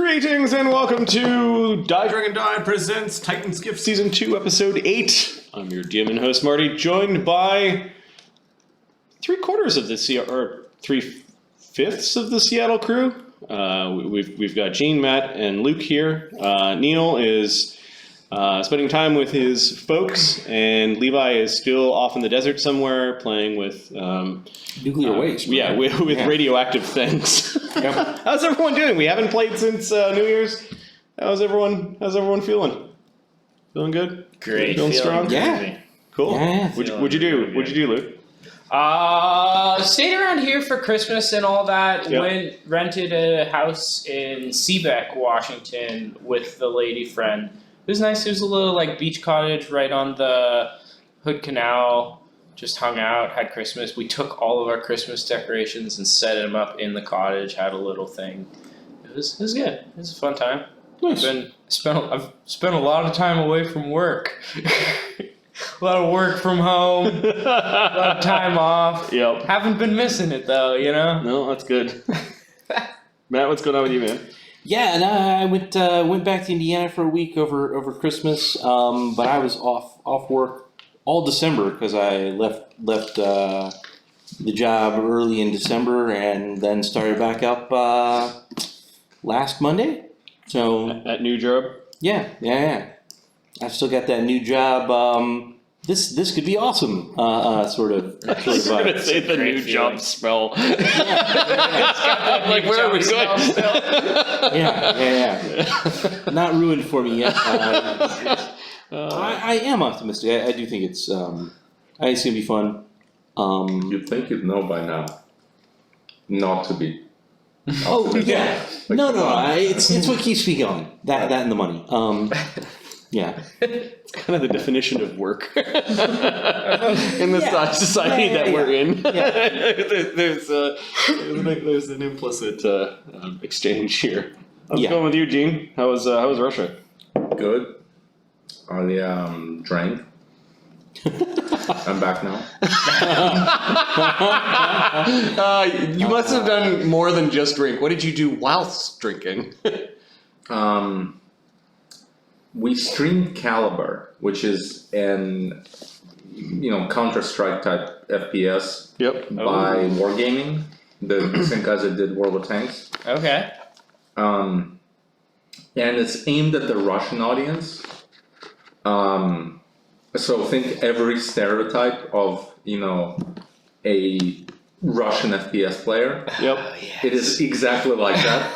Greetings and welcome to Die Dragon Die presents Titan's Gift Season 2, Episode 8. I'm your DM and host, Marty, joined by 3/4 of the or 3/5 of the Seattle crew. We've got Gene, Matt, and Luke here. Neil is spending time with his folks, and Levi is still off in the desert somewhere playing with nuclear waste. Yeah, with radioactive things. Yep. How's everyone doing? We haven't played since New Year's. How's everyone feeling? Feeling good? Great. Feeling strong? Yeah. Cool. Yeah. What'd you do, Luke? Stayed around here for Christmas and all that. Yep. Rented a house in Seabeck, Washington with the lady friend. It was nice. It was a little beach cottage right on the Hood Canal. Just hung out, had Christmas. We took all of our Christmas decorations and set them up in the cottage. Had a little thing. It was good. It was a fun time. Nice. I've spent a lot of time away from work. A lot of work from home. A lot of time off. Yep. Haven't been missing it though, you know. No, that's good. Matt, what's going on with you, man? Yeah, and I went back to Indiana for a week over Christmas, but I was off work all December because I left the job early in December and then started back up last Monday. So That new job? yeah. I've still got that new job. This could be awesome. Sort of vibe. Say the new feeling. job smell. Like where are we going? Yeah. Not ruined for me yet. I am optimistic. I do think it's gonna be fun. You'd think you'd know by now. Not to be. Oh yeah. No. It's what keeps me going. That and the money. Yeah. It's kind of the definition of work in the society that we're in. Yeah. There's an implicit exchange here. How's it Yeah. going with you, Gene? How was Russia? Good. I drank. I'm back now. You must have done more than just drink. What did you do whilst drinking? We streamed Caliber, which is an Counter-Strike type FPS. Yep. By Wargaming, the same guys that did World of Tanks. Okay. And it's aimed at the Russian audience. So think every stereotype of, a Russian FPS player. Yep. It is exactly like that.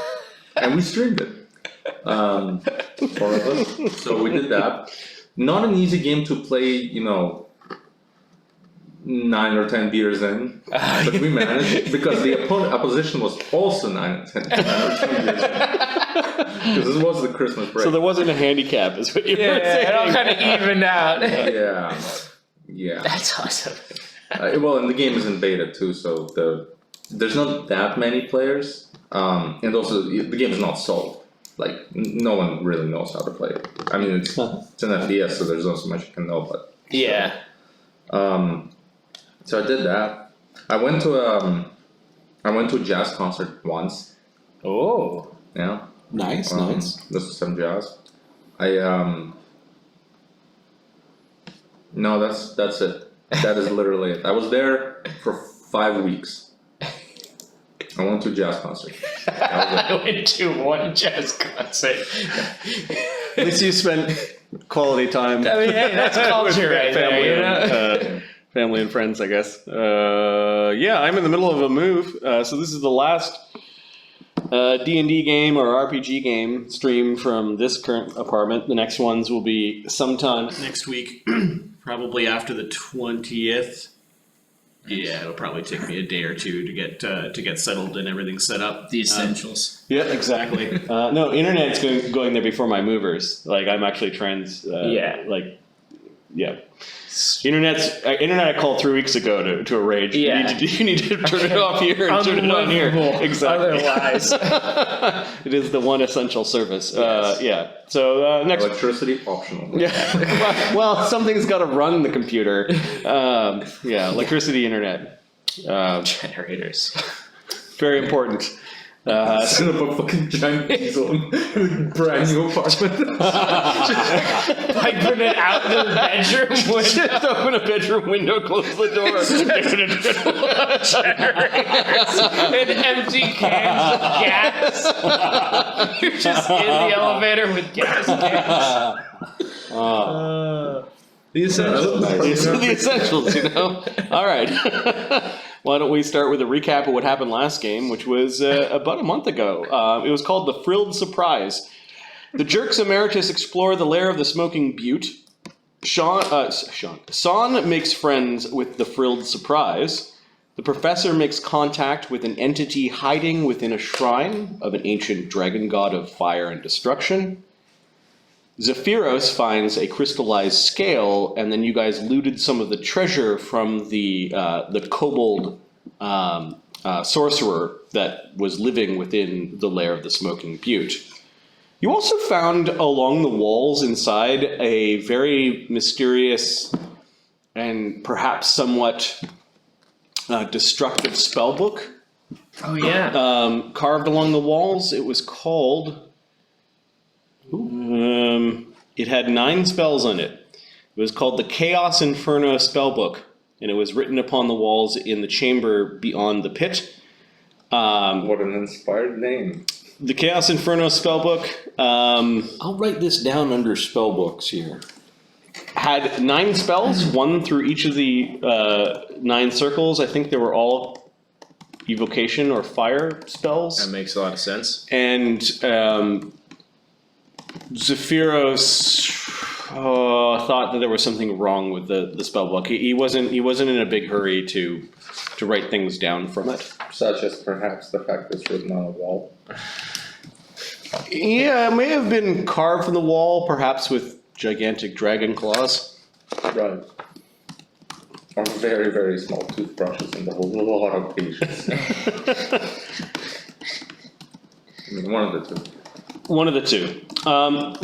And we streamed it. 4 of us. So we did that. Not an easy game to play, 9 or 10 beers in. But we managed because the opposition was also 9 or 10 beers in. Because this was the Christmas break. So there wasn't a handicap, is what you were saying. It all kind of evened out. Yeah. That's awesome. Well, and the game is in beta too, so there's not that many players. And also, the game is not sold. No one really knows how to play it. I mean, it's an FPS, so there's not so much you can know, but... Yeah. So I did that. I went to a jazz concert once. Oh. Yeah. Nice. This is some jazz. No, that's it. That is literally it. I was there for 5 weeks. I went to a jazz concert. I went to one jazz concert. At least you spent quality time. I mean, hey, that's culture right family there, family and friends, I guess. I'm in the middle of a move, so this is the last D&D game or RPG game streamed from this current apartment. The next ones will be sometime next week, probably after the 20th. Yeah, it'll probably take me a day or two to get settled and everything set up. The essentials. Yeah, exactly. No, internet's going there before my movers. I'm actually Internet I called 3 weeks ago to arrange. Yeah. You need to turn it off here and turn it on here. Exactly. Otherwise. It is the one essential service. Yes. So next. Electricity optional. Yeah. Well, something's got to run the computer. Electricity, internet. Generators. Very important. Set up a fucking giant diesel in a brand new apartment. Piping it out the bedroom window. Just open a bedroom window, close the door. And empty cans of gas. You're just in the elevator with gas cans. The essentials. The essentials, you know? All right. Why don't we start with a recap of what happened last game, which was about a month ago. It was called the Frilled Surprise. The Jerks Emeritus explore the lair of the Smoking Butte. Saun makes friends with the Frilled Surprise. The Professor makes contact with an entity hiding within a shrine of an ancient dragon god of fire and destruction. Zephyros finds a crystallized scale, and then you guys looted some of the treasure from the kobold sorcerer that was living within the lair of the Smoking Butte. You also found along the walls inside a very mysterious and perhaps somewhat destructive spell book. Oh, yeah. Carved along the walls. It was called... it had 9 spells on it. It was called the Chaos Inferno Spellbook, and it was written upon the walls in the chamber beyond the pit. What an inspired name. The Chaos Inferno Spellbook I'll write this down under spellbooks here. had 9 spells, 1 through each of the 9 circles. I think they were all evocation or fire spells. That makes a lot of sense. And Zephyros thought that there was something wrong with the spell book. He wasn't in a big hurry to write things down from it. Such as perhaps the fact that it's written on a wall. Yeah, it may have been carved from the wall, perhaps with gigantic dragon claws. Right. Or very, very small toothbrushes and a lot of patience. I mean, one of the two. One of the two.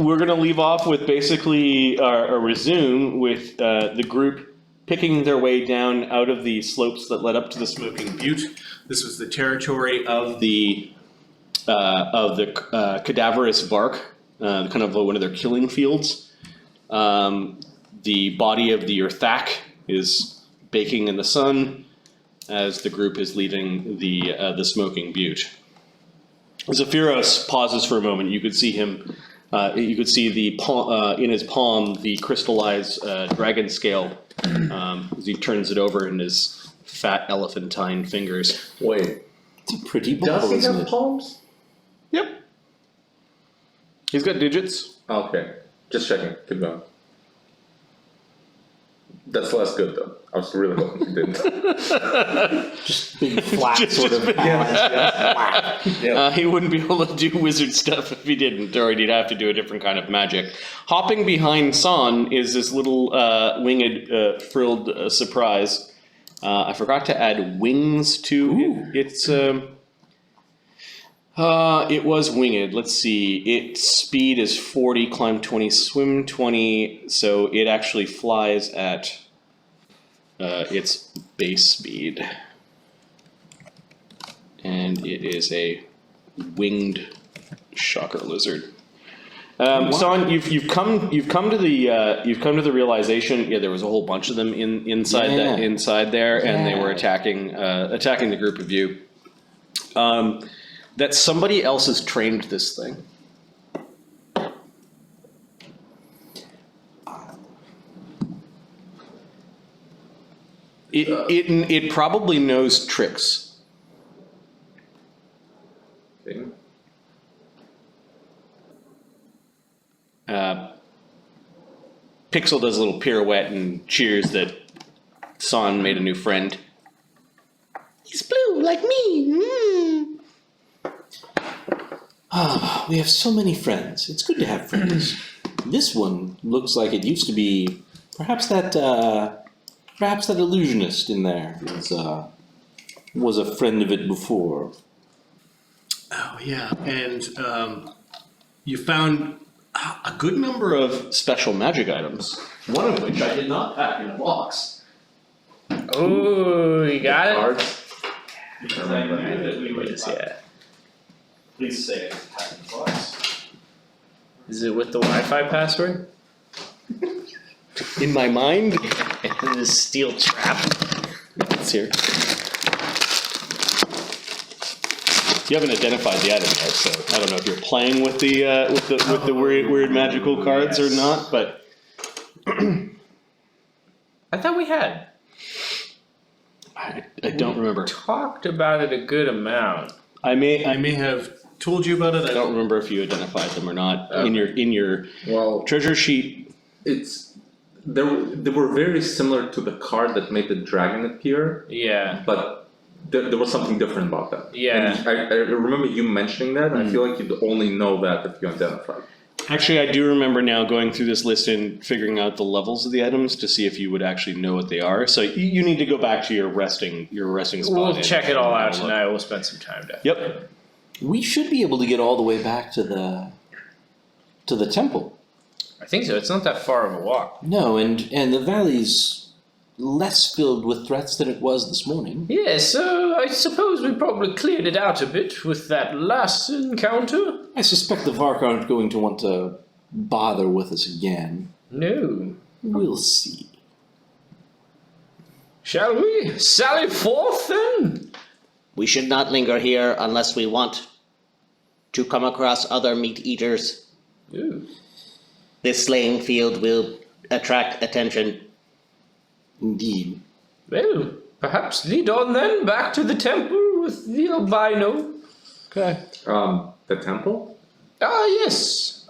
We're going to leave off with basically, or resume with the group picking their way down out of the slopes that led up to the Smoking Butte. This was the territory of the cadaverous bark, kind of one of their killing fields. The body of the Yrthak is baking in the sun as the group is leaving the Smoking Butte. Zephyros pauses for a moment. You could see him. You could see the in his palm the crystallized dragon scale as he turns it over in his fat elephantine fingers. Wait, It's a pretty ball, does he isn't have it? palms? Yep. He's got digits. Okay, just checking. Keep going. That's less good though. I was really hoping he didn't. Just big flat Just- sort just of. big- Yeah. He wouldn't be able to do wizard stuff if he didn't, or he'd have to do a different kind of magic. Hopping behind Saun is this little winged, frilled surprise. I forgot to add wings to Ooh. it. It was winged. Let's see. Its speed is 40, climb 20, swim 20. So it actually flies at its base speed. And it is a winged shocker lizard. Saun, you've come to the realization. Yeah, there was a whole bunch of them inside there, and they were attacking the group of you. That somebody else has trained this thing. It probably knows tricks. Okay. Pixel does a little pirouette and cheers that Saun made a new friend. He's blue like me. We have so many friends. It's good to have friends. This one looks like it used to be. Perhaps that illusionist in there was a friend of it before. Oh yeah, and you found a good number of special magic items. One of which I did not pack in a box. Ooh, you got it? Cards. Because I knew that we would. Yeah. Please say it's patent box. Is it with the Wi-Fi password? In my mind, The steel trap. it's here. You haven't identified the item yet, so I don't know if you're playing with the weird magical cards or not. But I thought we had I don't remember. talked about it a good amount. I may have told you about it. I don't remember if you identified them or not in your Well, treasure sheet. they were very similar to the card that made the dragon appear, Yeah. but there was something different about them. Yeah. And I remember you mentioning that, and I feel like you'd only know that if you identified. Actually, I do remember now going through this list and figuring out the levels of the items to see if you would actually know what they are. So you need to go back to your resting spot. We'll check it all out and look. tonight. We'll spend some time to. Yep. We should be able to get all the way back to the temple. I think so. It's not that far of a walk. No, and the valley's less filled with threats than it was this morning. Yes, I suppose we probably cleared it out a bit with that last encounter. I suspect the Vark aren't going to want to bother with us again. No. We'll see. Shall we sally forth then? We should not linger here unless we want to come across other meat eaters. Ooh. This slaying field will attract attention. Indeed. Well, perhaps lead on then back to the temple with the albino. Okay. The temple? Ah, yes.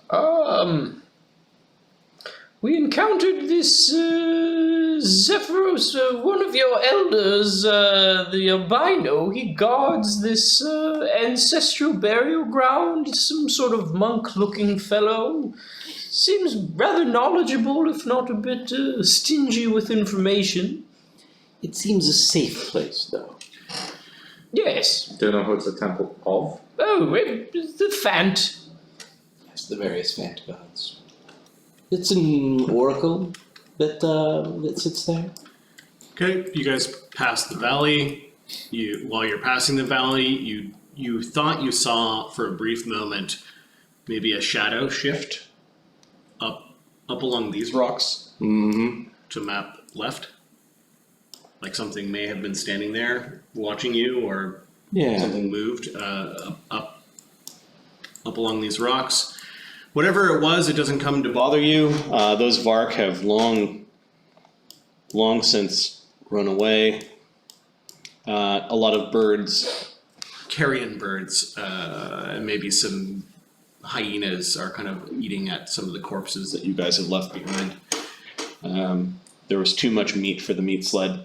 We encountered this Zephyros, one of your elders, the albino. He guards this ancestral burial ground. Some sort of monk-looking fellow. Seems rather knowledgeable, if not a bit stingy with information. It seems a safe place, though. Yes. Do you know who it's a temple of? Oh, it's the phant. Yes, the various phant gods. It's an oracle that sits there. Okay, you guys pass the valley. While you're passing the valley, you thought you saw for a brief moment maybe a shadow shift up along these rocks to map left. Like something may have been standing there watching you, or something moved up along these rocks. Whatever it was, it doesn't come to Bother you? Those Vark have long since run away. A lot of birds. carrion birds, and maybe some hyenas are kind of eating at some of the corpses that You guys have left behind. There was too much meat for the meat sled.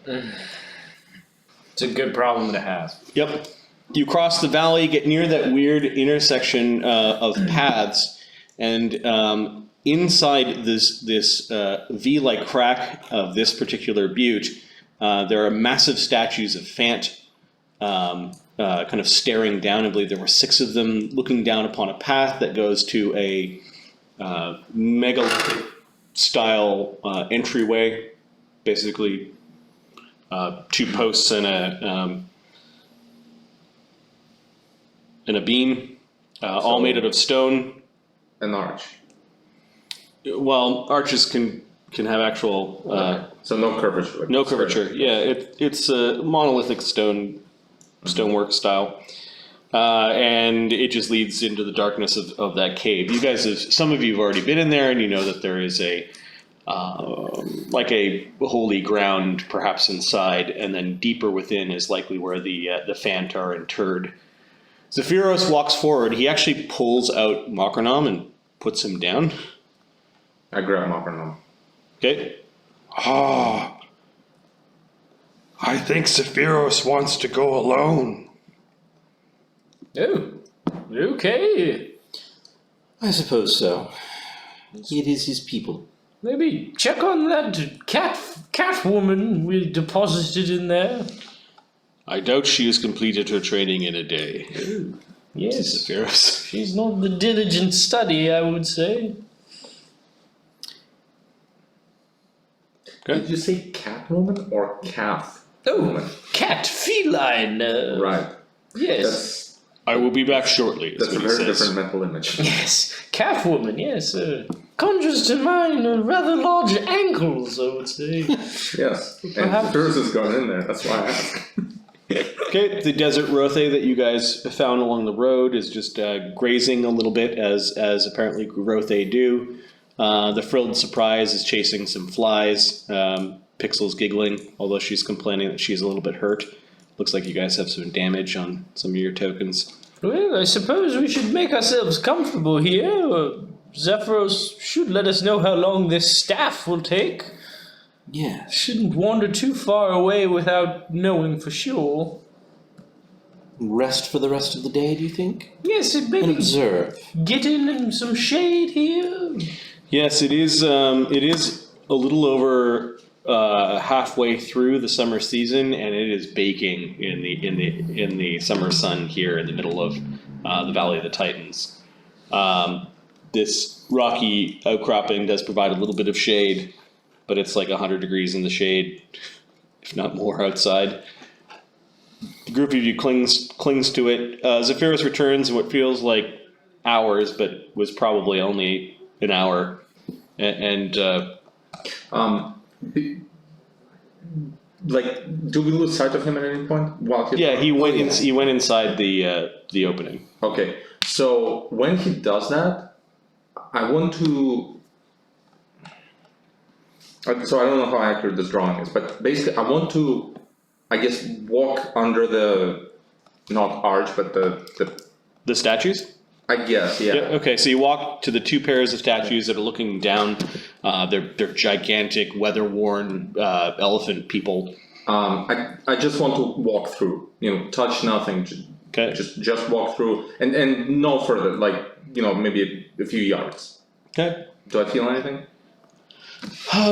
It's a good problem to have. Yep. You cross the valley, get near that weird intersection of paths, and inside this V-like crack of this particular butte, there are massive statues of phant kind of staring down. I believe there were 6 of them looking down upon a path that goes to a megalithic style entryway. Basically, 2 posts and a beam, all made out of stone. An arch. Well, arches can have actual So no curvature. no curvature. Yeah, it's a monolithic stonework style, and it just leads into the darkness of that cave. You guys some of you have already been in there, and you know that there is a like a holy ground perhaps inside, and then deeper within is likely where the phant are interred. Zephyros walks forward. He actually pulls out Macronom and puts him down. I grab Macronom. Okay. Ah, I think Zephyros wants to go alone. Oh, okay. I suppose so. It is his people. Maybe check on that cat woman we deposited in there. I doubt she has completed her training in a day. Yes, Zephyros. she's not the diligent study, I would say. Did you say cat woman or calf? Oh, cat, feline. Right. Yes. That's I will be back shortly. Is That's a what he very says. different mental image. Yes, calf woman. Yes, conjures to mind rather large ankles, I would say. Yes, and Perhaps- Zephyros has gone in there. That's why I asked. Okay, the desert rothe that you guys found along the road is just grazing a little bit, as apparently rothe do. The frilled surprise is chasing some flies. Pixel's giggling, although she's complaining that she's a little bit hurt. Looks like you guys have some damage on some of your tokens. Well, I suppose we should make ourselves comfortable here. Zephyros should let us know how long this staff will take. Yes. Shouldn't wander too far away without knowing for sure. Rest for the rest of the day, do you think? Yes, it And maybe observe. get in some shade here. Yes, it is. It is a little over halfway through the summer season, and it is baking in the summer sun here in the middle of the Valley of the Titans. This rocky outcropping does provide a little bit of shade, but it's like 100 degrees in the shade, if not more outside. The group of you clings to it. Zephyros returns in what feels like hours, but was probably only an hour. And Like, do we lose sight of him at any point while he? yeah, he went inside the opening. Okay, so when he does that, I want to. So I don't know how accurate this drawing is, but basically I want to, I guess, walk under the, not arch, but The statues? I guess, yeah. Okay, so you walk to the two pairs of statues that are looking down. They're gigantic, weather-worn elephant people. I just want to walk through, touch nothing, Okay. just walk through, and no further, like, maybe a few yards. Okay. Do I feel anything?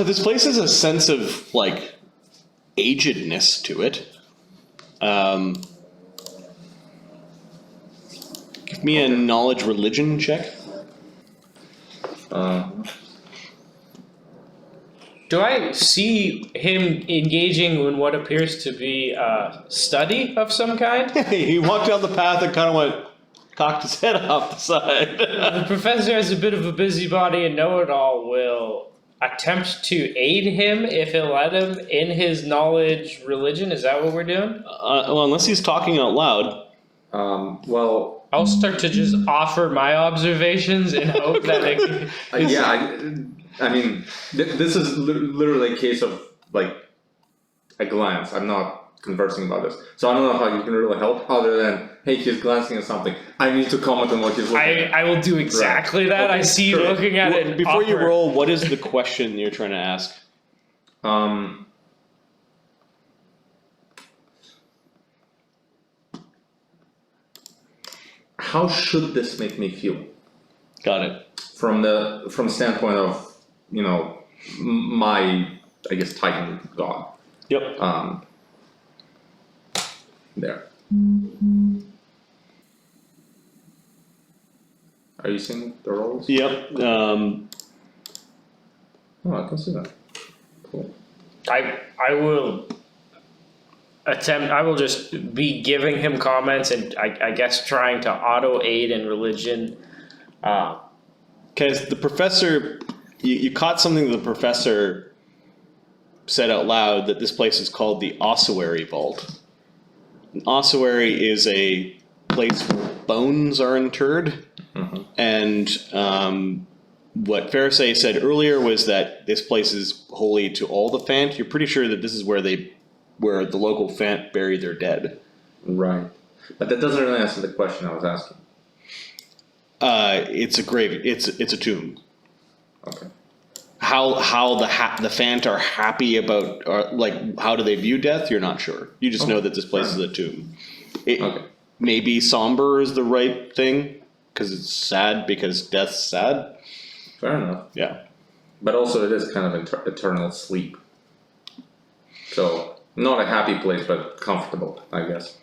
This place has a sense of like agedness to it. Give me a knowledge religion check. Do I see him engaging in what appears to be a study of some kind? He walked down the path and kind of went, cocked his head off the side. The professor is a bit of a busybody and know-it-all will attempt to aid him if he'll let him in his knowledge religion. Is that what we're doing? Well, unless he's talking out loud. Well, I'll start to just offer my observations in hope that it... I mean, this is literally a case of, like, a glance. I'm not conversing about this. So I don't know how you can really help other than, hey, he's glancing at something. I need to comment on what he's looking at. I will do exactly that. Okay, I see you sure. looking at it. and Before you offer- roll, what is the question you're trying to ask? How should this make me feel? Got it. From the standpoint of, my, I guess, Titan god. Yep. There. Are you seeing the rolls? Yep. Oh, I can see that. Cool. I will attempt. I will just be giving him comments and I guess trying to auto aid in religion. Because the professor, you caught something that the professor said out loud, that this place is called the Ossuary Vault. An ossuary is a place where bones are interred. Mm-hmm. And what Fereosae said earlier was that this place is holy to all the phant. You're pretty sure that this is where the local phant bury their dead. Right. But that doesn't really answer the question I was asking. It's a grave. It's a tomb. Okay. How the phant are happy about, or like how do they view death? You're not sure. You just know that this place is a tomb. Okay. Maybe somber is the right thing because it's sad because death's sad. Fair enough. Yeah. But also it is kind of eternal sleep. So, not a happy place, but comfortable, I guess.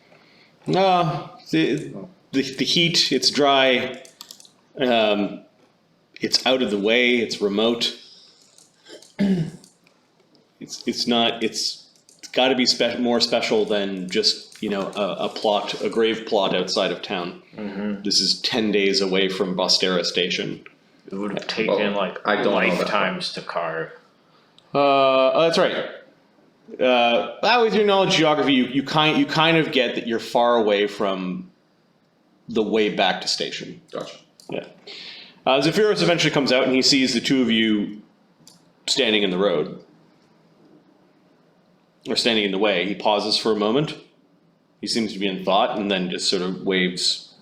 No, the heat. It's dry. It's out of the way. It's remote. It's not. It's It's got to be more special than just, you know, a grave plot outside of town. Mm-hmm. This is 10 days away from Bostera Station. It would have taken I don't know that lifetimes to carve. Oh, that's right. With your knowledge of geography, you kind of get that you're far away from the way back to station. Gotcha. Yeah. Zephyros eventually comes out and he sees the two of you standing in the road. Or standing in the way. He pauses for a moment. He seems to be in thought and then just sort of waves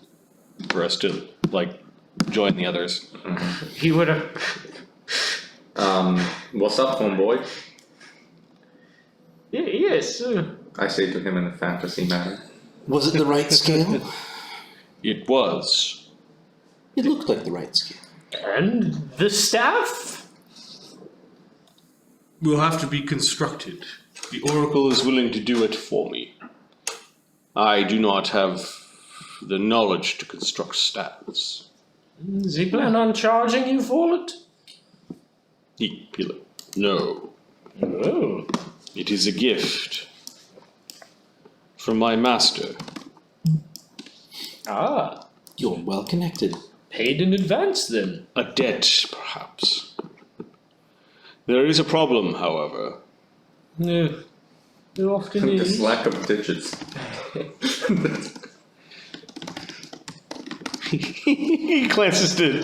for us to, like, join the others. He would have. What's up, homeboy? Yes. I say to him in a fantasy manner. Was it the right scale? It was. It looked like the right scale. And the staff? Will have to be constructed. The Oracle is willing to do it for me. I do not have the knowledge to construct staffs. Does he plan on charging you for it? No. Oh. It is a gift from my master. Ah. You're well connected. Paid in advance then. A debt, perhaps. There is a problem, however. No. There often This is. lack of digits. He glances to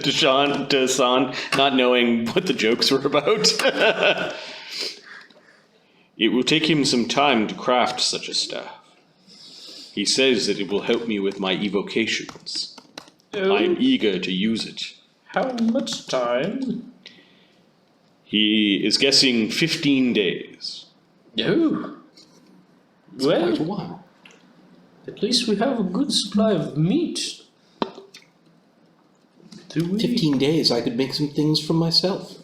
Saun, not knowing what the jokes were about. It will take him some time to craft such a staff. He says that it will help me with my evocations. Oh. I am eager to use it. How much time? He is guessing 15 days. Oh. Quite a Well, while. at least we have a good supply of meat. Do we? 15 days, I could make some things for myself.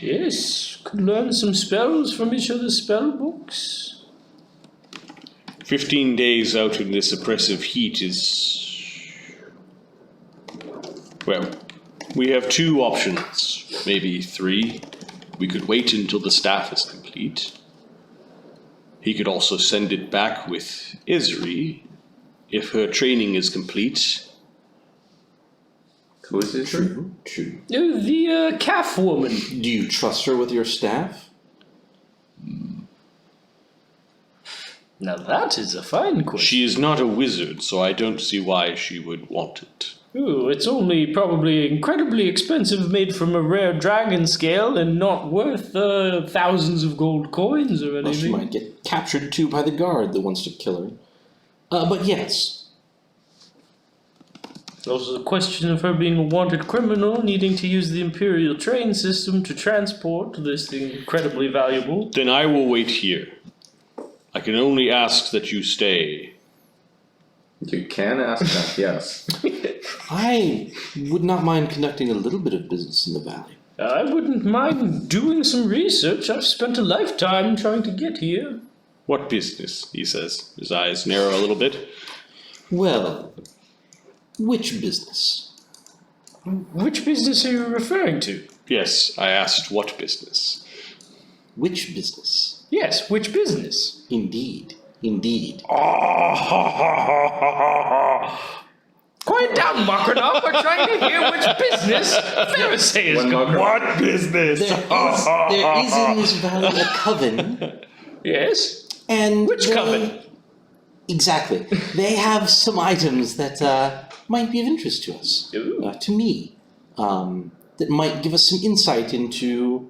Yes. Could learn some spells from each other's spell books. 15 days out in this oppressive heat is... Well, we have two options, maybe three. We could wait until the staff is complete. He could also send it back with Ossuary if her training is complete. Who is this? True. Oh, the calf woman. Do you trust her with your staff? Now that is a fine question. She is not a wizard, so I don't see why she would want it. Ooh, it's only probably incredibly expensive, made from a rare dragon scale, and not worth thousands of gold coins or Well, she anything. might get captured too by the guard that wants to kill her. But yes, Also, the question of her being a wanted criminal, needing to use the Imperial train system to transport this thing incredibly valuable. Then I will wait here. I can only ask that you stay. You can ask that, yes. I would not mind conducting a little bit of business in the valley. I wouldn't mind doing some research. I've spent a lifetime trying to get here. What business? He says. His eyes narrow a little bit. Well, which business? Which business are you referring to? Yes, I asked what business. Which business? Yes, which business? Indeed. Indeed. Quiet down, Makronov. We're trying to hear which business Fereosae is When going. Makronov- What business? There is in this valley a coven, Yes. and Which coven? Exactly. They have some items that might be of interest to us, Ooh. to me, that might give us some insight into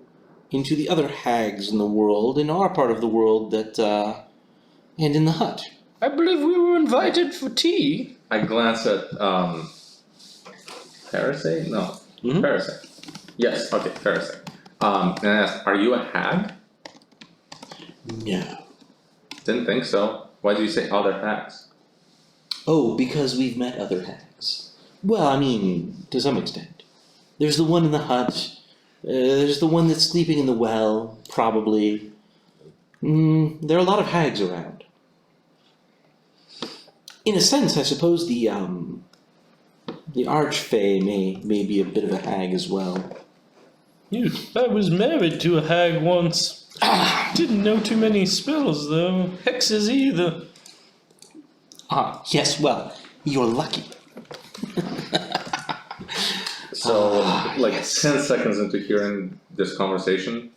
the other hags in the world, in our part of the world, and in the hut. I believe we were invited for tea. I glance at Fereosae? No. Mhm. Fereosae. Yes, okay, Fereosae. And I asked, are you a hag? No. Didn't think so. Why do you say other hags? Oh, because we've met other hags. Well, I mean, to some extent. There's the one in the hut. There's the one that's sleeping in the well, probably. There are a lot of hags around. In a sense, I suppose the Archfey may be a bit of a hag as well. I was married to a hag once. Didn't know too many spells though. Hexes either. Ah, yes, well, you're lucky. So, 10 seconds into hearing this conversation,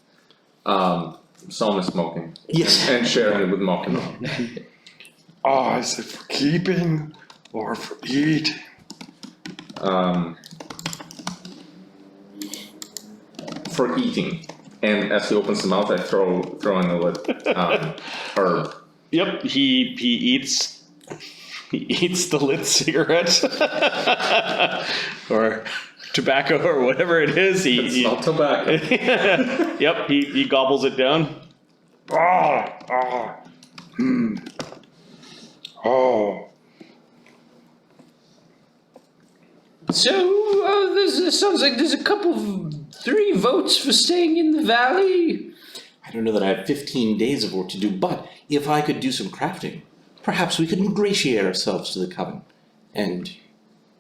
Saun is smoking. Yes. And sharing it with Mocking. Oh, is it for keeping or for eating? For eating. And as he opens the mouth, I throw in a little herb. Yep, he eats the lit cigarette or tobacco or whatever it is. It's not tobacco. Yep, he gobbles it down. Oh, So, this sounds like there's a couple, 3 votes for staying in the valley. I don't know that I have 15 days of work to do, but if I could do some crafting, perhaps we could ingratiate ourselves to the coven and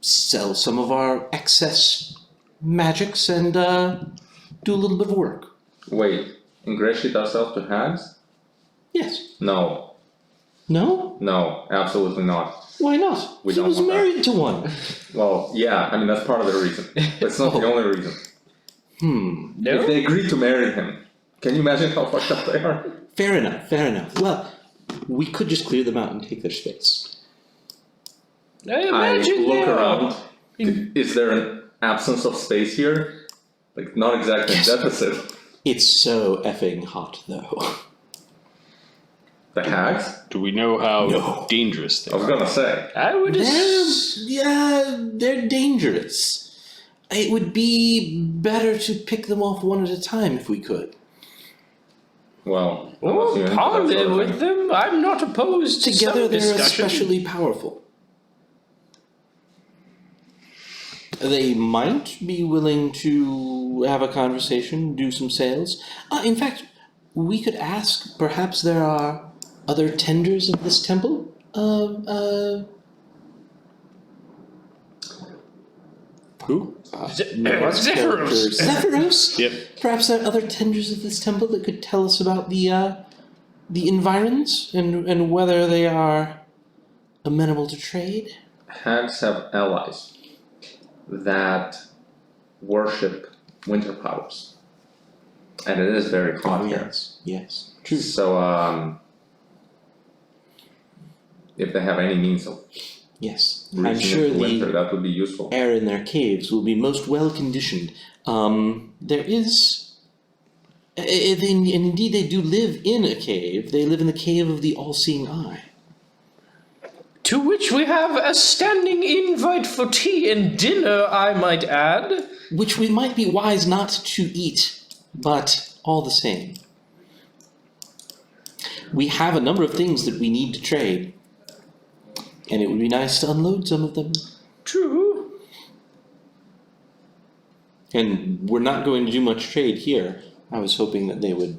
sell some of our excess magics and do a little bit of work. Wait, ingratiate ourselves to hags? Yes. No, No? absolutely not. Why not? We He don't was want that. married to one. Well, yeah, I mean, that's part of the reason. But it's not the only reason. If they agree to marry him, can you imagine how fucked up they are? Fair enough. Well, we could just clear them out and take their space. I I imagine look they're around. Is there an absence of space here? Like, not exactly Yes. a deficit. It's so effing hot, though. The hags? Do we know how No. dangerous they I was are? gonna say. I would They're dangerous. It would be better to pick them off one at a time if we could. Well, unless you're into that ponder sort of with thing. them. I'm not opposed to Together, some they're discussion. especially powerful. They might be willing to have a conversation, do some sales. In fact, we could ask, perhaps there are other tenders of this temple? Who? Zephyros. Zephyros? Yep. Perhaps there are other tenders of this temple that could tell us about the environs and whether they are amenable to trade? Hags have allies that worship winter powers. And it is very hot here. Yes. True. So, if they have any means of Yes. I'm reaching sure into winter, the that would be useful. air in their caves will be most well conditioned. There is, and indeed they do live in a cave. They live in the cave of the all-seeing eye. To which we have a standing invite for tea and dinner, I might add. Which we might be wise not to eat, but all the same. We have a number of things that we need to trade, and it would be nice to unload some of them. True. And we're not going to do much trade here. I was hoping that they would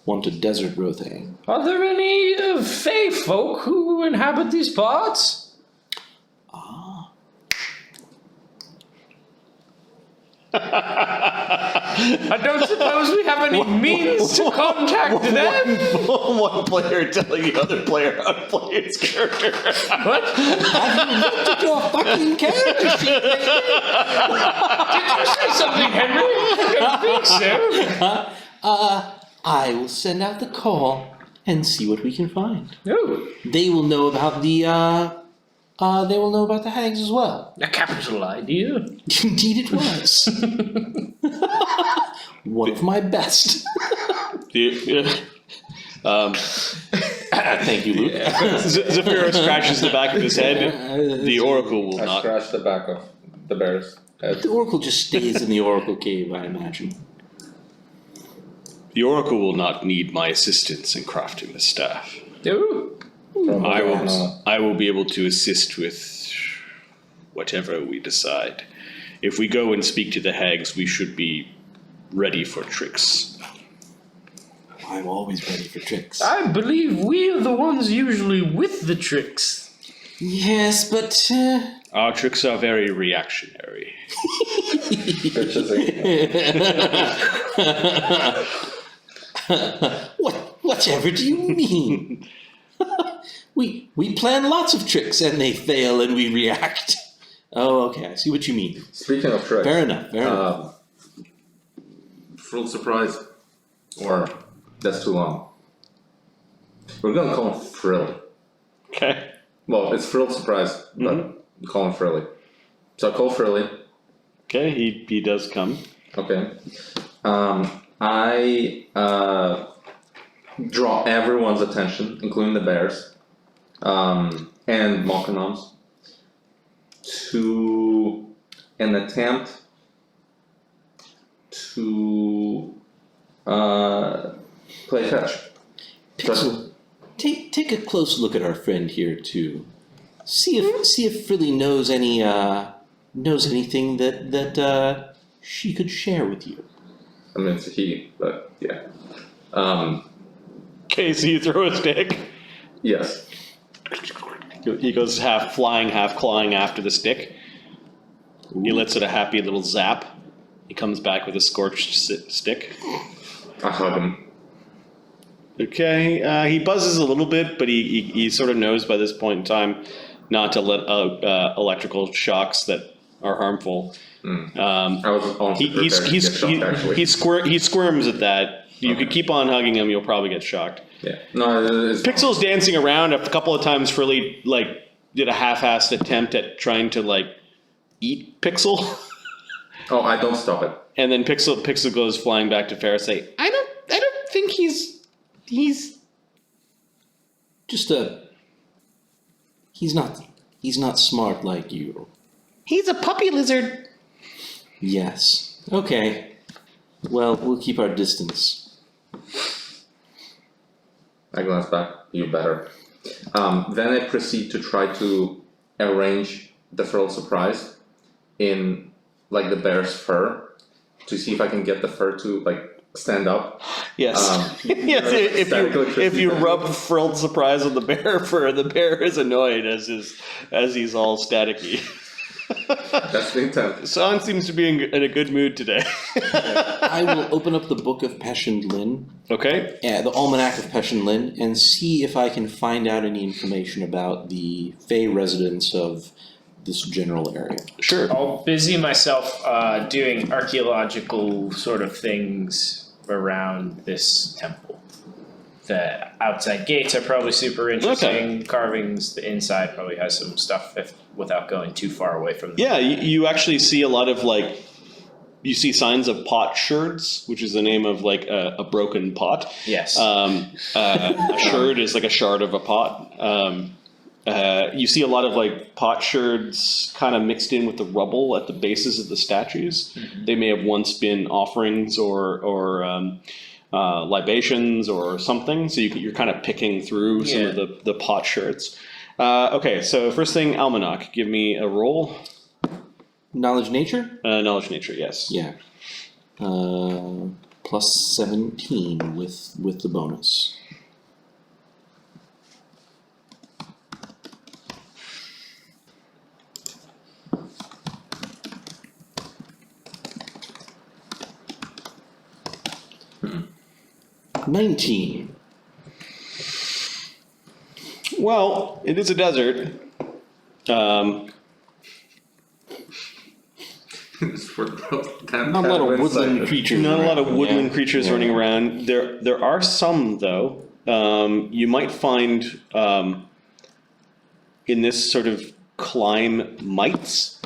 want a desert rothe. Are there any fey folk who inhabit these parts? I don't suppose we have any means to contact them? One player telling the other player how to play his character. What? Have you looked at your fucking character sheet lately? Did you say something, Henry? I don't think so. I will send out the call and see what we can find. Oh, They will know about the hags as well. a capital idea. Indeed it was. One of my best. Thank you, Luke. Zephyros scratches the back of his head. The oracle will I not. scratched the back of the bear's head. The oracle just stays in the oracle cave, I imagine. The oracle will not need my assistance in crafting the staff. Oh, I will be able to assist with whatever we decide. If we go and speak to the hags, we should be ready for tricks. I'm always ready for tricks. I believe we are the ones usually with the tricks. Yes, but Our tricks are very reactionary. Whatever do you mean? we plan lots of tricks and they fail and we react. Oh, okay, I see what you mean. Speaking of tricks. Fair enough. Frilled surprise. Or that's too long. We're gonna call him Frilly. Okay. Well, it's frilled surprise, but we call him Frilly. So I call Frilly. Okay, he does come. Okay. I draw everyone's attention, including the bears, and Monkanoms, to an attempt to play fetch. Pixel, take a close look at our friend here too. See if Frilly knows anything that she could share with you. I mean, it's a he, but yeah. Okay, so you throw a stick. Yes. He goes half flying, half clawing after the stick. He lets it a happy little zap. He comes back with a scorched stick. I hug him. Okay, he buzzes a little bit, but he sort of knows by this point in time not to let out electrical shocks that are harmful. I was honestly prepared to get shocked, actually. He squirms at that. You could keep on hugging him, you'll probably get shocked. Yeah. No, it's Pixel's dancing around. A couple of times Frilly did a half-assed attempt at trying to eat Pixel. Oh, I don't stop it. And then Pixel goes flying back to Fereosae. I don't think he's just he's not smart like you. he's a puppy lizard. Yes. Okay. Well, we'll keep our distance. I glance back. You better. Then I proceed to try to arrange the frilled surprise in the bear's fur to see if I can get the fur to stand up. Yes. Yes. If you rub frilled surprise on the bear fur, the bear is annoyed as he's all staticky. That's the intent. Saun seems to be in a good mood today. I will open up the Book of Pesh and Lin, Okay. the Almanac of Pesh and Lin, and see if I can find out any information about the Fey residents of this general area. Sure. I'll busy myself doing archaeological sort of things around this temple. The outside gates are probably super interesting. Okay. Carvings, the inside probably has some stuff without going too far away from the Yeah, you actually see a lot of you see signs of pot sherds, which is the name of a broken pot. Yes. A sherd is like a shard of a pot. You see a lot of pot sherds kind of mixed in with the rubble at the bases of the statues. Mm-hmm. They may have once been offerings or libations or something. So you're kind of picking through some of the pot sherds. Okay, so first thing, Almanac. Give me a roll. Knowledge nature? Knowledge nature, yes. Yeah. Plus 17 with the bonus. Hmm. 19. Well, it is a desert. Not a lot of woodland creatures. Not a lot of around, woodland yeah. creatures running around. There are some though. You might find in this sort of climb mites.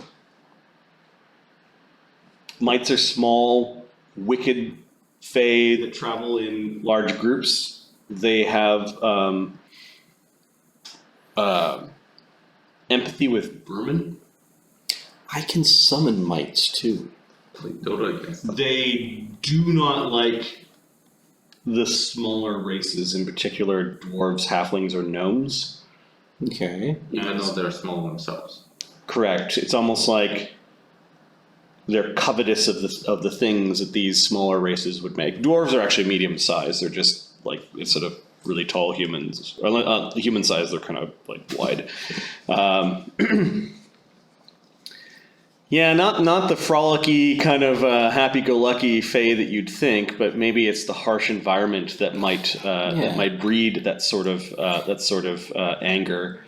Mites are small, wicked fae that travel in large groups. They have empathy with vermin. I can summon mites too. They do not like the smaller races, in particular dwarves, halflings, or gnomes. Okay. Even though they're small themselves. Correct. It's almost like they're covetous of the things that these smaller races would make. Dwarves are actually medium sized. They're just instead of really tall humans, or human size, they're kind of wide. Yeah, not the frolicky kind of happy-go-lucky Fae that you'd think, but maybe it's the harsh environment that might breed that sort of anger.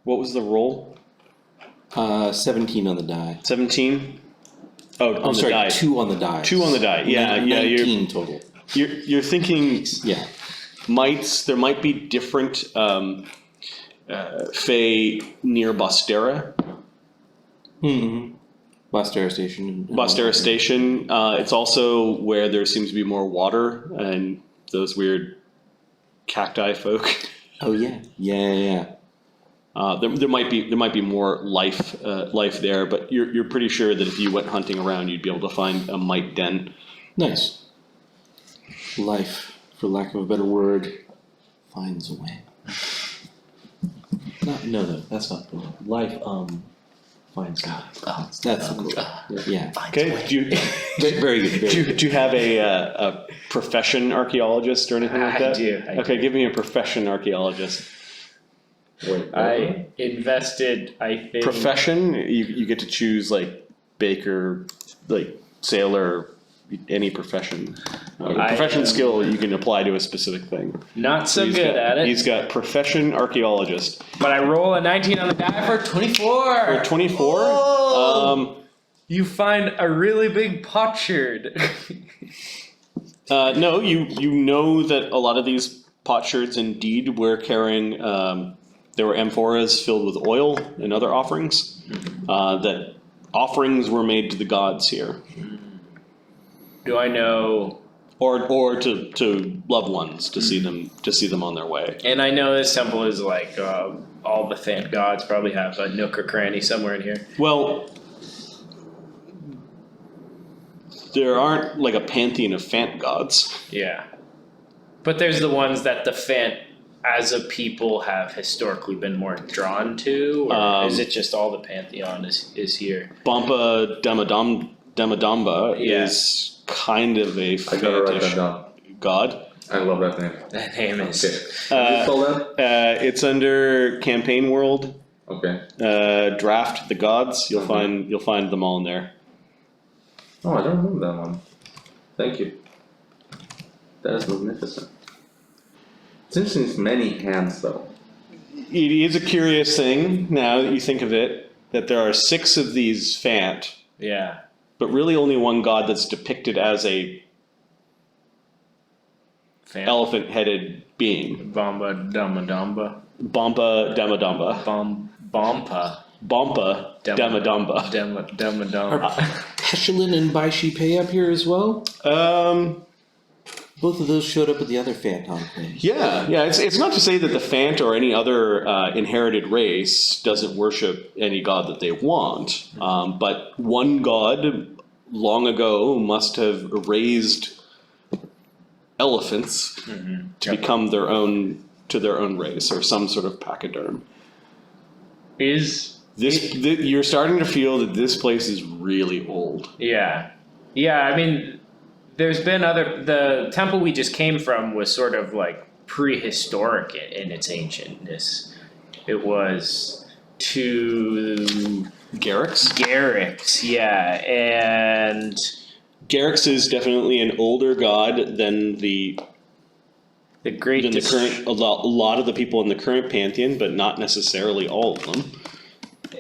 What was the roll? 17 on the die. 17. Oh, on I'm the sorry, die. 2 on the die. 2 on the die. Yeah, yeah. 19 total. You're thinking Yeah. there might be different Fae near Bostera. Mm-hmm. Bostera Station. Bostera Station. It's also where there seems to be more water and those weird cacti folk. Oh yeah. Yeah. There might be more life there, but you're pretty sure that if you went hunting around, you'd be able to find a mite den. Nice. Life, for lack of a better word, finds a way. No, that's not the one. Life, finds a way. That's the quote. Yeah. Okay. Very good. Do you have a profession archaeologist or anything like that? I do. Okay, give me a profession archaeologist. Wait, I invested, I think. Profession, you get to choose like baker, like sailor, any profession. Profession skill you can apply to a specific thing. Not so He's good got- at it. He's got profession archaeologist. But I roll a 19 on the die for 24. For 24, Oh! You find a really big potsherd. no, you know that a lot of these potsherds indeed were carrying. There were amphoras filled with oil and other offerings. That offerings were made to the gods here, Do I know? or to loved ones to see them on their way. And I know this temple is like all the phant gods probably have a nook or cranny somewhere in here. Well, there aren't like a pantheon of phant gods. Yeah. But there's the ones that the phant as a people have historically been more drawn to, or is it just all the pantheon is here? Bampa Damadamba Yeah. is kind of a I gotta write that phantish down. god. I love that name. That name is. Okay. Can you spell that? It's under Campaign World. Okay. Draft the gods. You'll find them all in there. Oh, I don't remember that one. Thank you. That is magnificent. It's interesting, it's many hands though. It is a curious thing now that you think of it that there are 6 of these phant, Yeah. but really only one god that's depicted as a Phant. elephant-headed being. Bamba Damadamba. Bampa Damadamba. Bompa. Bampa Damadamba. Damadamba. Pestilin and Baishi Pei up here as well? Both of those showed up at the other Phantom things. Yeah. It's not to say that the phant or any other inherited race doesn't worship any god that they want, but one god long ago must have raised elephants to become their own race or some sort of pachyderm. You're starting to feel that this place is really old. Yeah. I mean, there's been the temple we just came from was sort of like prehistoric in its ancientness. It was to Garrix, yeah, and Garrix is definitely an older god than the great current a lot of the people in the current pantheon, but not necessarily all of them.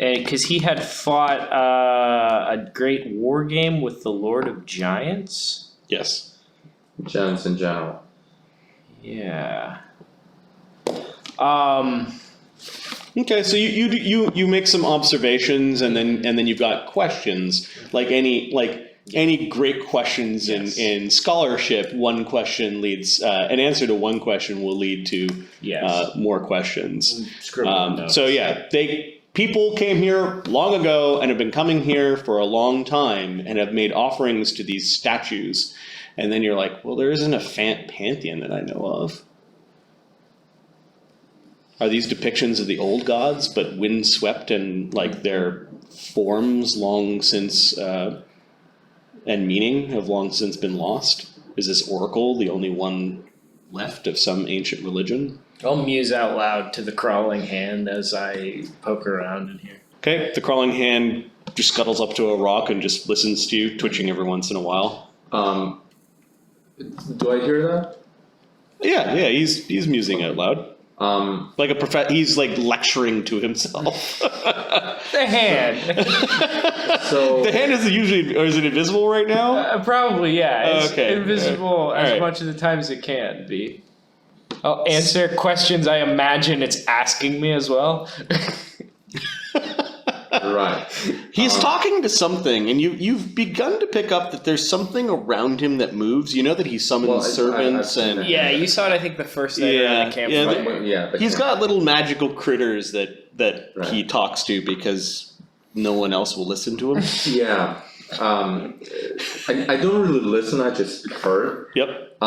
because he had fought a great war game with the Lord of Giants. Yes. Giants in general. Yeah. Okay, so you make some observations and then you've got questions like any great questions in scholarship. One question leads an answer to one question will lead to more questions. So yeah, people came here long ago and have been coming here for a long time and have made offerings to these statues. And then you're like, well, there isn't a phant pantheon that I know of. Are these depictions of the old gods, but windswept and like their forms long since and meaning have long since been lost? Is this oracle the only one left of some ancient religion? I'll muse out loud to the crawling hand as I poke around in here. Okay, the crawling hand just scuttles up to a rock and just listens to you, twitching every once in a while. Do I hear that? Yeah, he's musing out loud. Like he's like lecturing to himself. The hand. So The hand is usually, or is it invisible right now? Probably, yeah. It's Okay. invisible as Alright. much of the time as it can be. I'll answer questions I imagine it's asking me as well. right. He's talking to something, and you've begun to pick up that there's something around him that moves. You know that he summons Well, servants I've seen and it. Yeah, you saw it, I think, the first night around the campfire. yeah, But yeah, but he's got little magical critters that Right. he talks to because no one else will listen to him. yeah. I don't really listen. I just heard. Yep.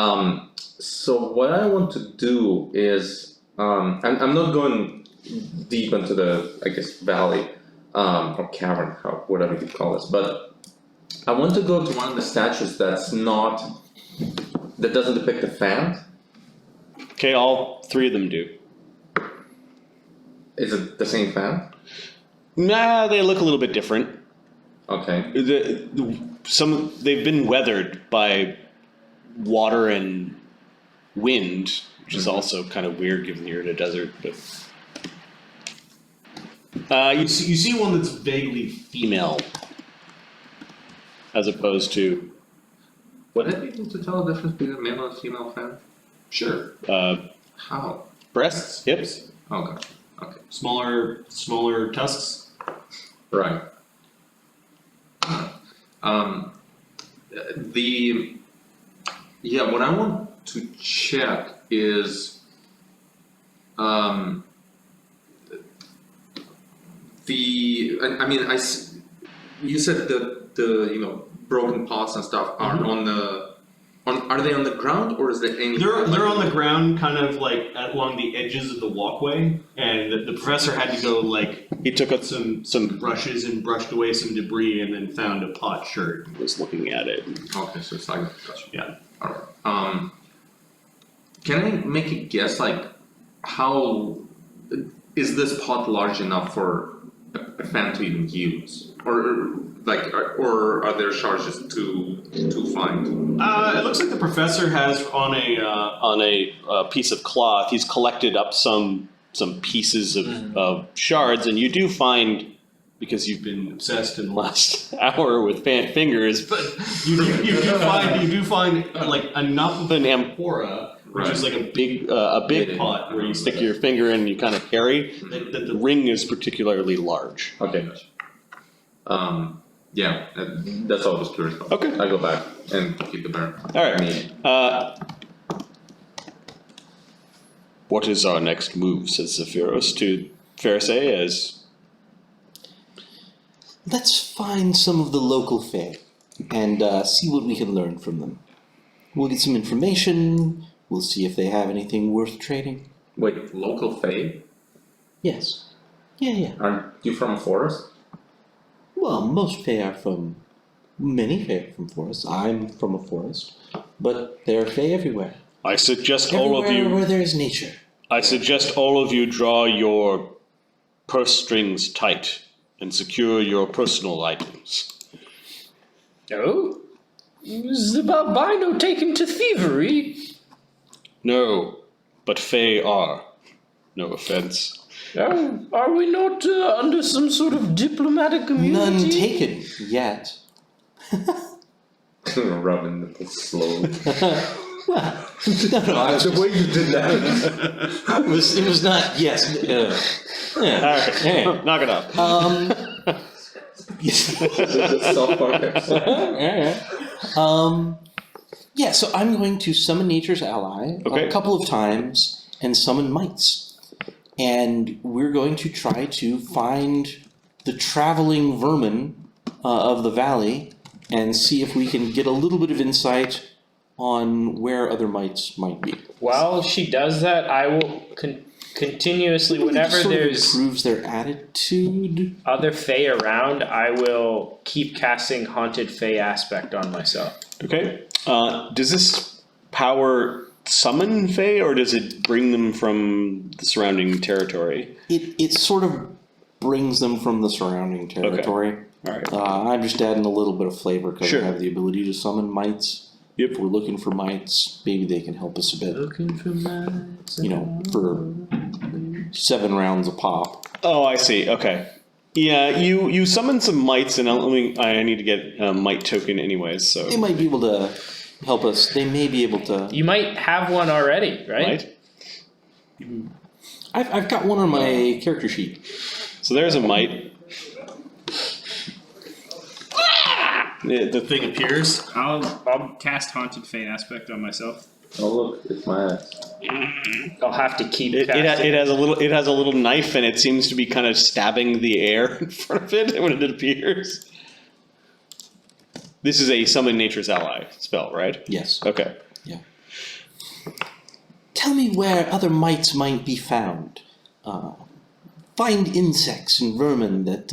So what I want to do is, I'm not going deep into the, I guess, valley, or cavern, whatever you call this, but I want to go to one of the statues that doesn't depict a phant. Okay, all three of them do. Is it the same phant? Nah, they look a little bit different. Okay. They've been weathered by water and wind, which is also kind of weird given you're in a desert. But you see one that's vaguely female, as opposed to Would I be able to tell the difference between a male and female phant? Sure. How? breasts, hips. Okay. Okay. Smaller tusks. Right. What I want to check is you said that the broken pots and stuff are are they on the ground or is there any? They're on the ground, kind of like along the edges of the walkway, and the professor had to go like He took up some brushes and brushed away some debris, and then found a pot shirt. was looking at it. Okay, so it's like Yeah. alright. Can I make a guess, like, how is this pot large enough for a fan to even use, or are there charges too fine? It looks like the professor has on a Piece of cloth. He's collected up some pieces of shards, and you do find, because you've been obsessed in the last hour with phant fingers, but you do find like enough of an amphora, which is like a big pot where you stick your finger in and you kind of carry. That the ring is particularly large. Okay. Yeah, that's all I was curious about. Okay. I go back and keep the bear. All right. What is our next move? Says Zephyros to Fereosae as Let's find some of the local fae and see what we can learn from them. We'll get some information. We'll see if they have anything worth trading. Wait, local fae? Yes. Yeah. Aren't you from a forest? Well, most fae are from... Many fae are from forests. I'm from a forest. But there are fae everywhere. I suggest Everywhere where there is nature. I suggest all of you draw your purse strings tight and secure your personal items. Oh? Is the albino taken to thievery? No, but fae are. No offense. Oh, are we not under some sort of diplomatic immunity? None taken yet. Rubbing nipples slowly. Well, no, The way you did that. it was not, yes. Knock it off. The South Park Yeah, so I'm going to summon Nature's Ally Okay. a couple of times and summon Mites. And we're going to try to find the traveling vermin of the valley and see if we can get a little bit of insight on where other mites might be. While she does that, I will continuously, whenever Sort of there's improves their attitude. other fae around, I will keep casting Haunted Fae aspect on myself. Okay. Does this power summon Fae, or does it bring them from the surrounding territory? It sort of brings them from the surrounding territory. All right. I'm just adding a little bit of flavor because Sure. I have the ability to summon mites. Yep. If we're looking for mites, maybe they can help us a bit. Looking for mites. For 7 rounds a pop. Oh, I see. Okay. Yeah, you summon some mites, and I need to get a mite token anyways. So They might be able to help us. They may be able to. You might have one already, right? mite. I've got one on my character sheet. So there's a mite. The Thing appears. I'll cast Haunted Fate Aspect on myself. Oh look, it's my ass. I'll have to keep It casting. has a little knife, and it seems to be kind of stabbing the air in front of it when it appears. This is a summon nature's ally spell, right? Yes. Okay. Tell me where other mites might be found. Find insects and vermin that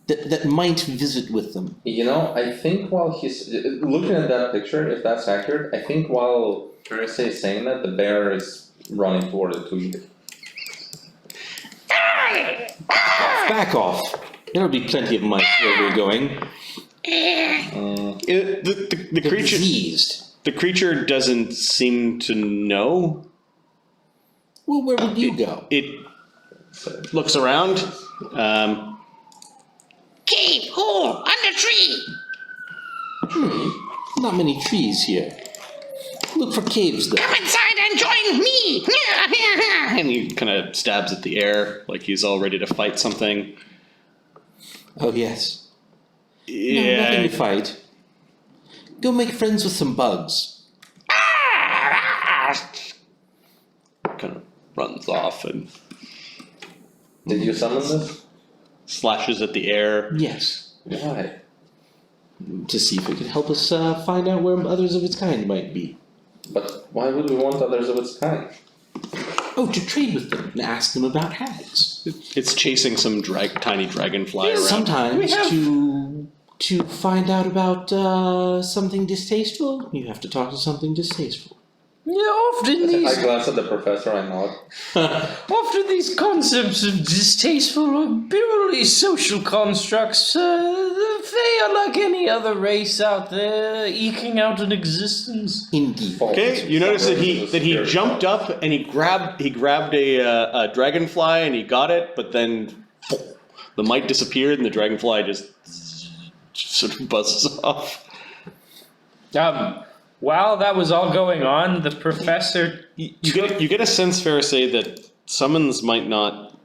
that might visit with them. You know, I think while he's looking at that picture, if that's accurate, I think while Fereosae is saying that, the bear is running toward it to eat it. Back off. There'll be plenty of mites where we're going. The They're creature diseased. the creature doesn't seem to know. Well, where would you go? It looks around. Cave, hole, under tree. Not many trees here. Look for caves, though. Come inside and join me. And he kind of stabs at the air like he's all ready to fight something. Oh, yes. No, Yeah. nothing to fight. Go make friends with some bugs. Kind of runs off and Did you summon this? slashes at the air. Yes. Why? To see if it could help us find out where others of its kind might be. But why would we want others of its kind? Oh, to trade with them and ask them about hags. It's chasing some tiny dragonfly around. Sometimes to find out about something distasteful, you have to talk to something distasteful. Yeah, often I glance at the professor, I nod. often these concepts of distasteful or purely social constructs, the Fae are like any other race out there, eking out an existence. Indeed. Okay, you notice that he jumped up and he grabbed a dragonfly and he got it, but then the mite disappeared and the dragonfly just sort of buzzes off. While that was all going on, the professor You get a sense, Fereosae, that summons might not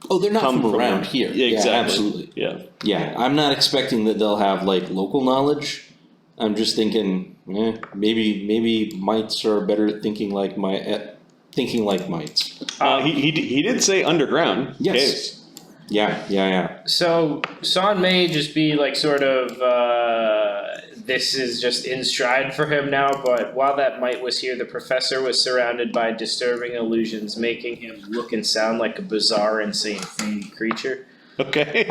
Oh, they're not come from around around. here. Yeah, exactly. Absolutely. Yeah. Yeah, I'm not expecting that they'll have like local knowledge. I'm just thinking, maybe mites are better at thinking like mites. He did say underground. Yes. caves. Yeah. So Saun may just be like sort of this is just in stride for him now, but while that mite was here, the professor was surrounded by disturbing illusions, making him look and sound like a bizarre, insane creature. Okay.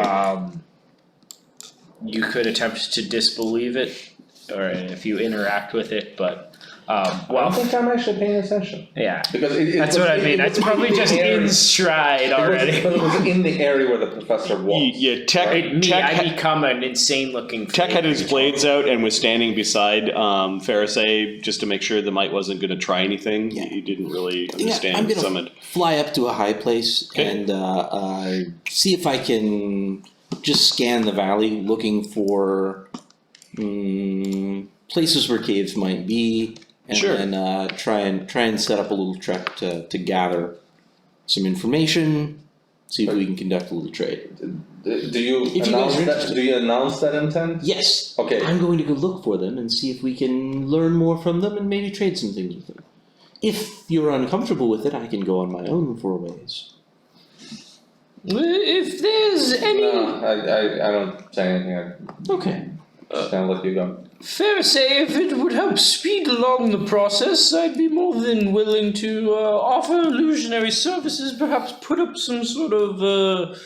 You could attempt to disbelieve it, or if you interact with it, but I don't think I'm actually paying attention. yeah. Because That's what I mean. It's probably just in stride already. It was in the area where the professor was. Yeah, Tech I become an insane looking Tech had his blades out and was standing beside Fereosae just to make sure the mite wasn't going to try anything. Yeah. He didn't really I'm understand gonna summon. fly up to a high place and see if I can just scan the valley, looking for places where caves might be, and Sure. then try and set up a little trek to gather some information. See if we can conduct a little trade. Do you If you guys announce are that? interested. Do you announce that intent? Yes. Okay. I'm going to go look for them and see if we can learn more from them and maybe trade some things with them. If you're uncomfortable with it, I can go on my own for a ways. If there's any No, I don't say anything. I Okay. just kind of let you go. Fereosae, if it would help speed along the process, I'd be more than willing to offer illusionary services, perhaps put up some sort of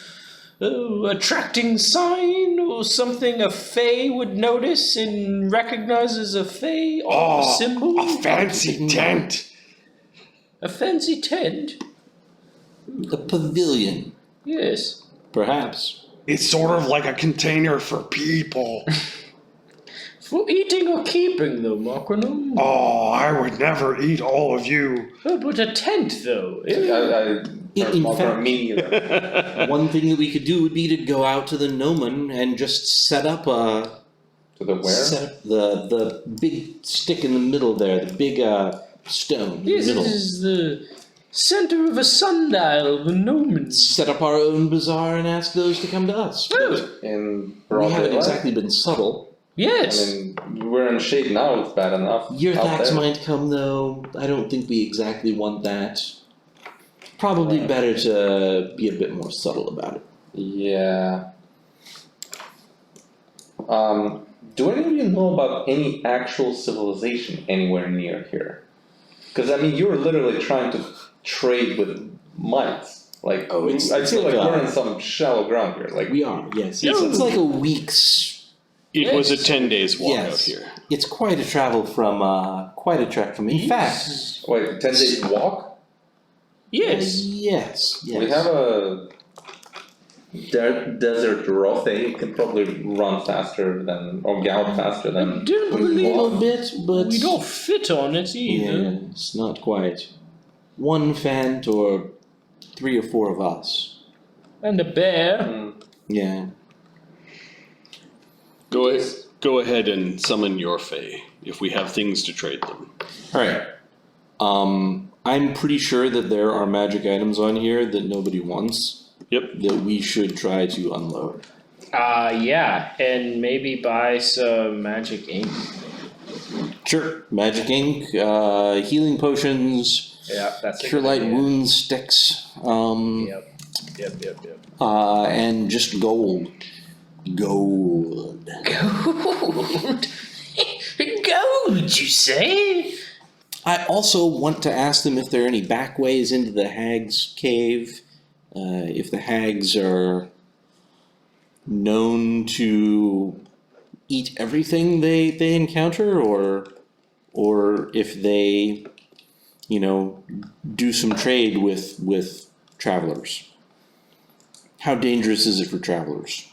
attracting sign or something a fae would notice and recognize as a fae or a symbol? A fancy tent. A fancy tent? A pavilion, Yes. perhaps. It's sort of like a container for people. For eating or keeping, though, Macronum. Oh, I would never eat all of you. Oh, but a tent, though. In fact- me neither. One thing that we could do would be to go out to the Gnomon and just set up To the where? set up the big stick in the middle there, the big stone in Yes, the it middle. is the center of a sundial, the Gnomons. Set up our own bazaar and ask those to come to us. Oh, In We broad haven't daylight? exactly been subtle. yes. I mean, we're in shade now, it's bad enough. out Yrthaks there. might come though. I don't think we exactly want that. Probably better to be a bit more subtle about it. Yeah. Do any of you know about any actual civilization anywhere near here? Because I mean, you're literally trying to trade with mites. Like, Oh, it's I feel like like we're a- in some shallow ground here. Like, We are, yes. It's like a week's. It was a Yes. 10 days walk out Yes. here. It's quite a travel from. Quite a trek from. In fact, wait, 10 days walk? Yes. yes. We have a desert Rothe. It can probably run faster than, or gallop faster I than. don't A little believe bit, but we don't fit on it either. yes, not quite. One phant or 3 or 4 of us. And a bear. Hmm. Yeah. Go ahead and summon your fae if we have things to trade them. All right. I'm pretty sure that there are magic items on here that nobody wants Yep. that we should try to unload. Yeah, and maybe buy some magic ink. Sure. Magic ink, healing potions, Yeah, that's cure light wound sticks, Yep. and just gold. Gold. Gold. Gold, you say? I also want to ask them if there are any back ways into the hag's cave. If the hags are known to eat everything they encounter, or if they, do some trade with travelers. How dangerous is it for travelers?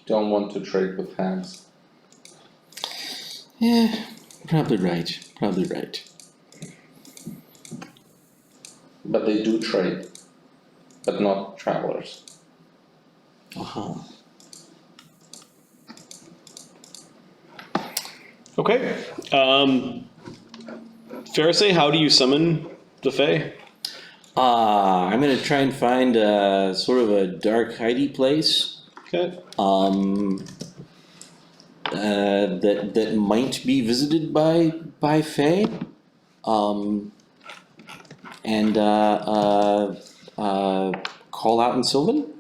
Don't want to trade with hags. Yeah, probably right. Probably right. But they do trade. But not travelers. Uh-huh. Okay. Fereosae, how do you summon the fae? I'm gonna try and find sort of a dark, hidey place. Okay. That might be visited by fae. And call out in Sylvan.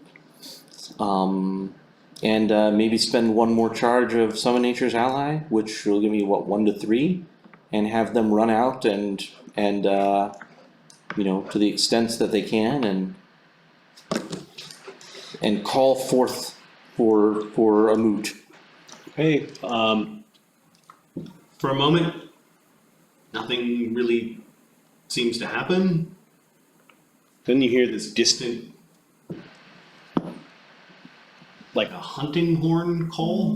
And maybe spend one more charge of Summon Nature's Ally, which will give me 1 to 3, and have them run out and to the extent that they can, and call forth for a moot. Okay. For a moment, nothing really seems to happen. Then you hear this distant, like a hunting horn call.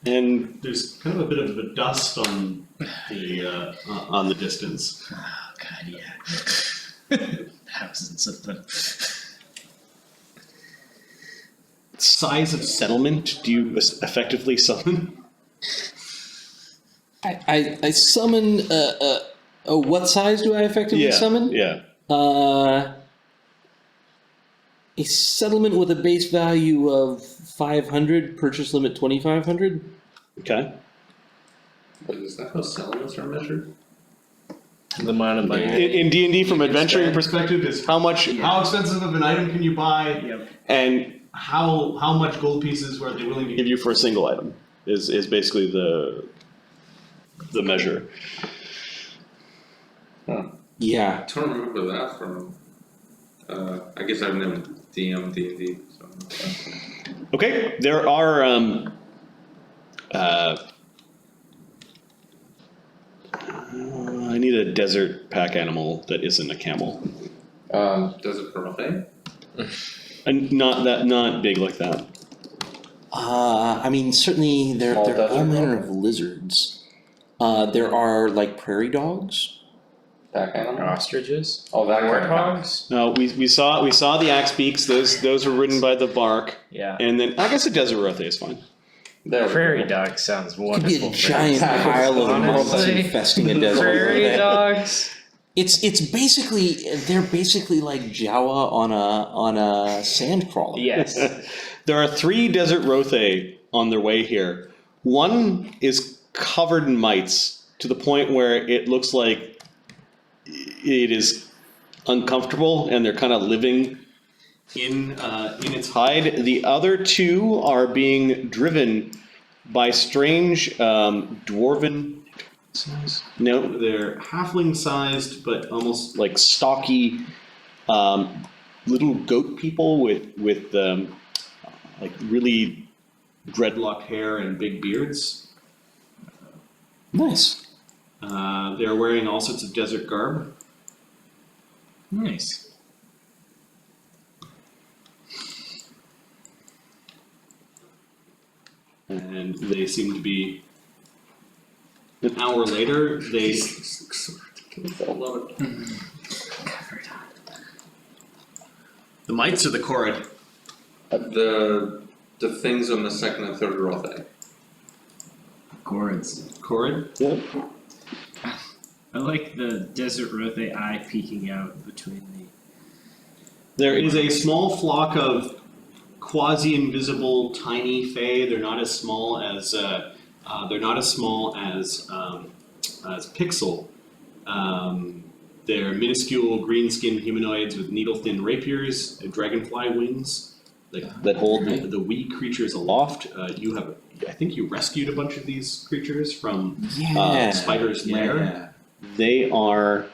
And there's kind of a bit of a dust on the distance. Oh god, yeah. Thousands of them. Size of settlement do you effectively summon? I summon what size do I effectively summon? Yeah. A settlement with a base value of 500, purchase limit 2,500. Okay. But is that how settlements are measured? The amount of money. In D&D, from adventuring perspective, is how expensive of an item can you buy, Yep. and how much gold pieces are they willing to give you for a single item is basically the measure. Yeah. I don't remember that from. I guess I've never DM'd D&D. So. Okay, there are I need a desert pack animal that isn't a camel. Desert Prothane? And not big like that. I mean, certainly there Small are all desert manner dog? of lizards. There are like prairie dogs. Pack animal? Ostriches. Oh, that kind of Warthogs. No, we saw the axe beaks. Those were ridden by the bark, Yeah. and then I guess a desert rothe is fine. There we Prairie go. dog sounds Could wonderful. be a giant Honestly. pile of moths Honestly. infesting a desert. Prairie dogs. It's basically they're basically like Jawa on a sand crawler. Yes. There are 3 desert rothe on their way here. One is covered in mites to the point where it looks like it is uncomfortable, and they're kind of living in its hide. The other 2 are being driven by strange dwarven. No, they're halfling sized, but almost like stocky little goat people with like really dreadlocked hair and big beards. Nice. They're wearing all sorts of desert garb. Nice. And they seem to be. An hour later, they. The mites or the Korrid? The things on the second and third row thing. Gourds. Korrid? Yeah. I like the desert rothe eye peeking out between the. There is a small flock of quasi-invisible tiny fae. They're not as small as Pixel. They're minuscule green-skinned humanoids with needle-thin rapiers and dragonfly wings that hold the wee creatures aloft. I think you rescued a bunch of these creatures from Spider's lair. Yeah. They are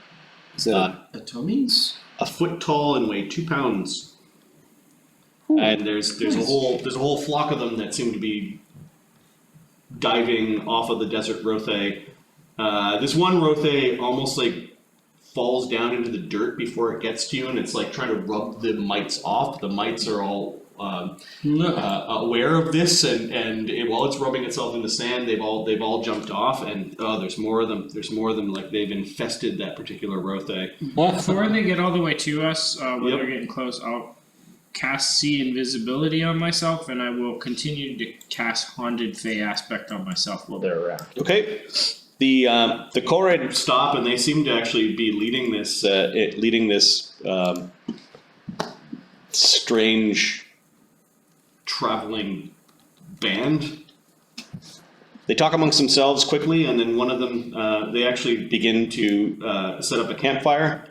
Is that Atomies? a foot tall and weigh 2 pounds. And there's a whole flock of them that seem to be diving off of the desert rothe. This one rothe almost like falls down into the dirt before it gets to you, and it's like trying to rub the mites off. The mites are all aware of this, and while it's rubbing itself in the sand, they've all jumped off, and there's more of them. There's more of them. Like they've infested that particular rothe. Before they get all the way to us, when Yep. they're getting close, I'll cast See Invisibility on myself, and I will continue to cast Haunted Fey Aspect on myself while they're around. Okay. The Korrid stop, and they seem to actually be leading this strange traveling band. They talk amongst themselves quickly, and then one of them they actually begin to set up a campfire.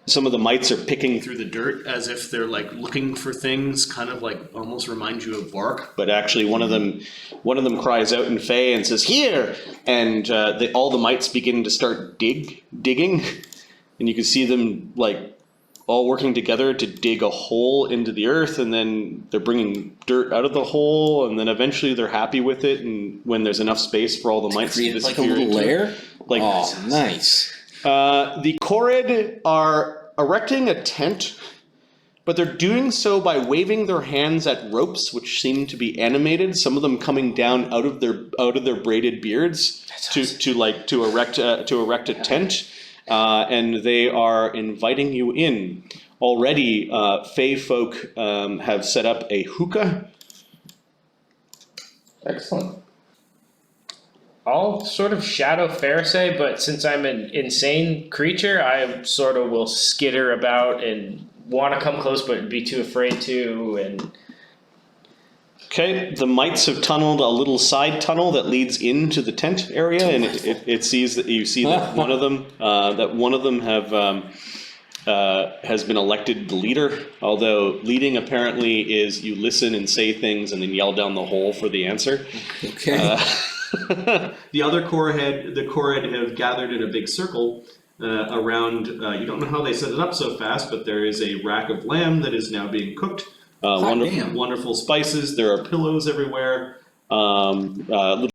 Some of the mites are picking through the dirt as if they're like looking for things, kind of like almost remind you of Vark. But actually, one of them cries out in Fey and says, "Here!" And all the mites begin to start digging, and you can see them like all working together to dig a hole into the earth, and then they're bringing dirt out of the hole, and then eventually they're happy with it. And when there's enough space for all the mites to Created like a disappear little into it. lair? Like, Oh, nice. the Korrid are erecting a tent, but they're doing so by waving their hands at ropes, which seem to be animated. Some of them coming down out of their braided beards to erect a tent, and they are inviting you in. Already, Fey folk have set up a hookah. Excellent. I'll sort of shadow Fereosae, but since I'm an insane creature, I sort of will skitter about and want to come close, but be too afraid to. And Okay, the mites have tunneled a little side tunnel that leads into the tent area, and it sees that you see that one of them has been elected the leader. Although leading apparently is you listen and say things and then yell down the hole for the answer. Okay. the other the Korred have gathered in a big circle around. You don't know how they set it up so fast, but there is a rack of lamb that is now being cooked. Wonderful spices. There are pillows everywhere. Little